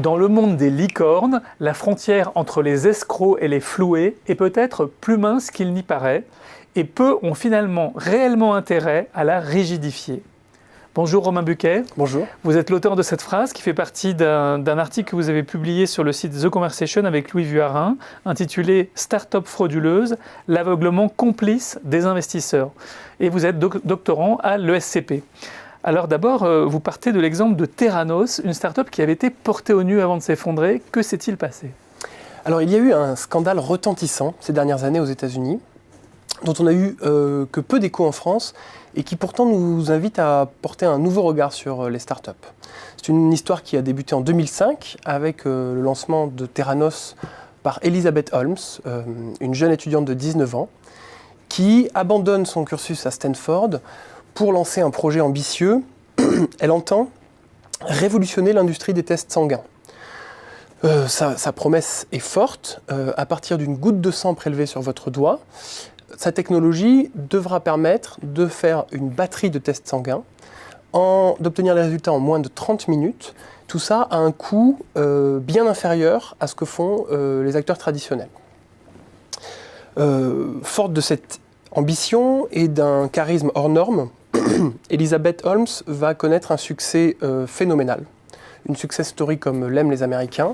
Dans le monde des licornes, la frontière entre les escrocs et les floués est peut-être plus mince qu'il n'y paraît, et peu ont finalement réellement intérêt à la rigidifier. Bonjour Romain Buquet. Bonjour. Vous êtes l'auteur de cette phrase qui fait partie d'un article que vous avez publié sur le site The Conversation avec Louis Vuarrin, intitulé « Start-up frauduleuse, l'aveuglement complice des investisseurs ». Et vous êtes doctorant à l'ESCP. Alors d'abord, vous partez de l'exemple de Theranos, une start-up qui avait été portée au nu avant de s'effondrer. Que s'est-il passé ? Alors il y a eu un scandale retentissant ces dernières années aux États-Unis, dont on a eu que peu d'écho en France, et qui pourtant nous invite à porter un nouveau regard sur les startups. C'est une histoire qui a débuté en 2005 avec le lancement de Theranos par Elizabeth Holmes, une jeune étudiante de 19 ans, qui abandonne son cursus à Stanford pour lancer un projet ambitieux. Elle entend révolutionner l'industrie des tests sanguins. Sa promesse est forte. À partir d'une goutte de sang prélevée sur votre doigt, sa technologie devra permettre de faire une batterie de tests sanguins, d'obtenir les résultats en moins de 30 minutes. Tout ça à un coût bien inférieur à ce que font les acteurs traditionnels. Forte de cette ambition et d'un charisme hors norme, Elizabeth Holmes va connaître un succès phénoménal. Une success story comme l'aiment les Américains,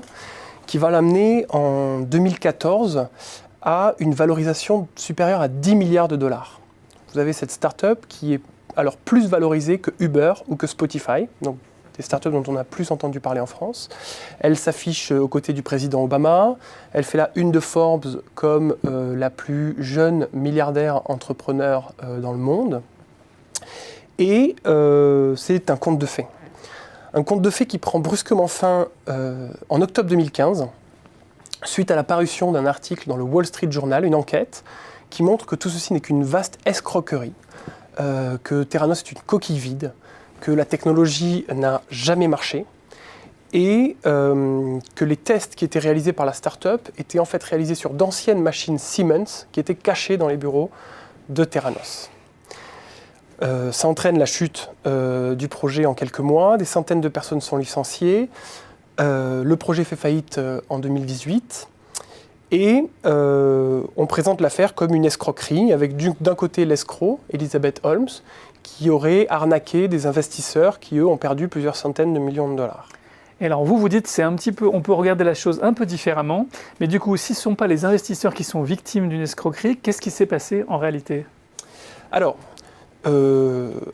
qui va l'amener en 2014 à une valorisation supérieure à 10 milliards de dollars. Vous avez cette start-up qui est alors plus valorisée que Uber ou que Spotify, donc des start-up dont on a plus entendu parler en France. Elle s'affiche aux côtés du président Obama, elle fait la une de Forbes comme la plus jeune milliardaire entrepreneur dans le monde. Et c'est un conte de fées. Un conte de fées qui prend brusquement fin en octobre 2015, suite à la parution d'un article dans le Wall Street Journal, une enquête qui montre que tout ceci n'est qu'une vaste escroquerie, que Theranos est une coquille vide, que la technologie n'a jamais marché et que les tests qui étaient réalisés par la start-up étaient en fait réalisés sur d'anciennes machines Siemens qui étaient cachées dans les bureaux de Theranos. Ça entraîne la chute du projet en quelques mois, des centaines de personnes sont licenciées, le projet fait faillite en 2018 et on présente l'affaire comme une escroquerie avec d'un côté l'escroc, Elizabeth Holmes, qui aurait arnaqué des investisseurs qui eux ont perdu plusieurs centaines de millions de dollars. Et alors vous dites c'est un petit peu, on peut regarder la chose un peu différemment, mais du coup si ce ne sont pas les investisseurs qui sont victimes d'une escroquerie, qu'est-ce qui s'est passé en réalité ? Alors,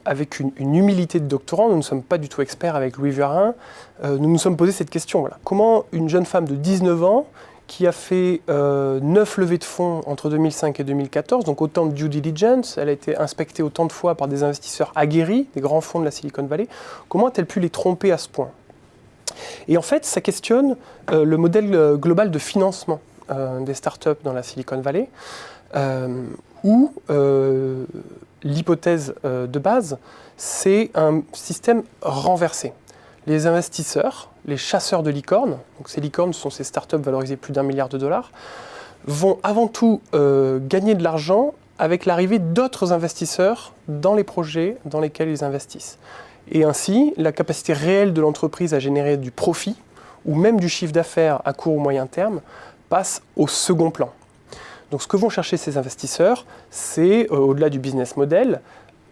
avec une humilité de doctorant, nous ne sommes pas du tout experts avec Louis Vuarrin, nous nous sommes posé cette question. Voilà. Comment une jeune femme de 19 ans qui a fait 9 levées de fonds entre 2005 et 2014, donc autant de due diligence, elle a été inspectée autant de fois par des investisseurs aguerris, des grands fonds de la Silicon Valley, comment a-t-elle pu les tromper à ce point ? Et en fait, ça questionne le modèle global de financement des startups dans la Silicon Valley, où l'hypothèse de base, c'est un système renversé. Les investisseurs, les chasseurs de licornes, donc ces licornes sont ces startups valorisées plus d'1 milliard de dollars, vont avant tout gagner de l'argent avec l'arrivée d'autres investisseurs dans les projets dans lesquels ils investissent. Et ainsi, la capacité réelle de l'entreprise à générer du profit, ou même du chiffre d'affaires à court ou moyen terme, passe au second plan. Donc ce que vont chercher ces investisseurs, c'est, au-delà du business model,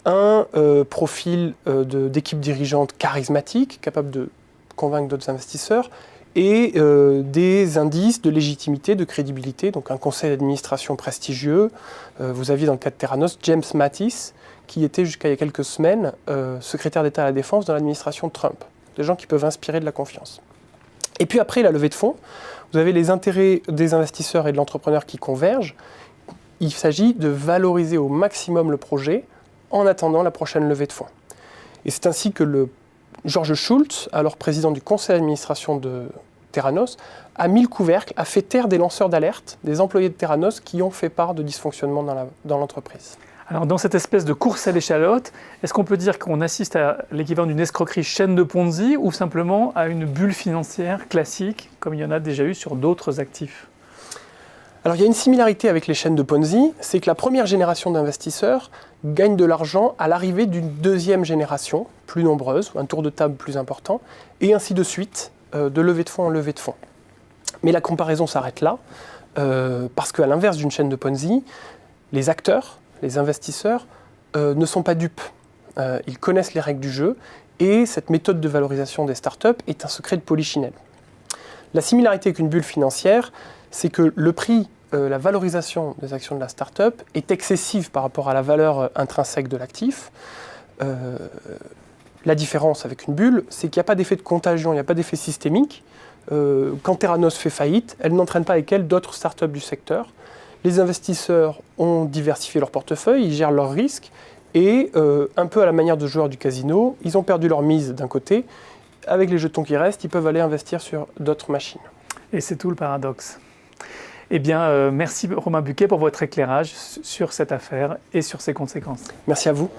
un profil d'équipe dirigeante charismatique, capable de convaincre d'autres investisseurs, et des indices de légitimité, de crédibilité, donc un conseil d'administration prestigieux. Vous aviez dans le cas de Theranos James Mattis, qui était jusqu'à il y a quelques semaines secrétaire d'État à la Défense dans l'administration Trump. Des gens qui peuvent inspirer de la confiance. Et puis après la levée de fonds, vous avez les intérêts des investisseurs et de l'entrepreneur qui convergent. Il s'agit de valoriser au maximum le projet en attendant la prochaine levée de fonds. Et c'est ainsi que George Shultz, alors président du conseil d'administration de Theranos, a mis le couvercle, a fait taire des lanceurs d'alerte, des employés de Theranos qui ont fait part de dysfonctionnement dans l'entreprise. Alors dans cette espèce de course à l'échalote, est-ce qu'on peut dire qu'on assiste à l'équivalent d'une escroquerie chaîne de Ponzi ou simplement à une bulle financière classique, comme il y en a déjà eu sur d'autres actifs ? Alors il y a une similarité avec les chaînes de Ponzi, c'est que la première génération d'investisseurs gagne de l'argent à l'arrivée d'une deuxième génération, plus nombreuse, un tour de table plus important, et ainsi de suite, de levée de fonds en levée de fonds. Mais la comparaison s'arrête là, parce qu'à l'inverse d'une chaîne de Ponzi, les acteurs, les investisseurs, ne sont pas dupes. Ils connaissent les règles du jeu, et cette méthode de valorisation des startups est un secret de polichinelle. La similarité avec une bulle financière, c'est que le prix, la valorisation des actions de la startup est excessive par rapport à la valeur intrinsèque de l'actif. La différence avec une bulle, c'est qu'il n'y a pas d'effet de contagion, il n'y a pas d'effet systémique. Quand Theranos fait faillite, elle n'entraîne pas avec elle d'autres startups du secteur. Les investisseurs ont diversifié leur portefeuille, ils gèrent leurs risques, et un peu à la manière de joueurs du casino, ils ont perdu leur mise d'un côté. Avec les jetons qui restent, ils peuvent aller investir sur d'autres machines. Et c'est tout le paradoxe. Eh bien, merci Romain Buquet pour votre éclairage sur cette affaire et sur ses conséquences. Merci à vous.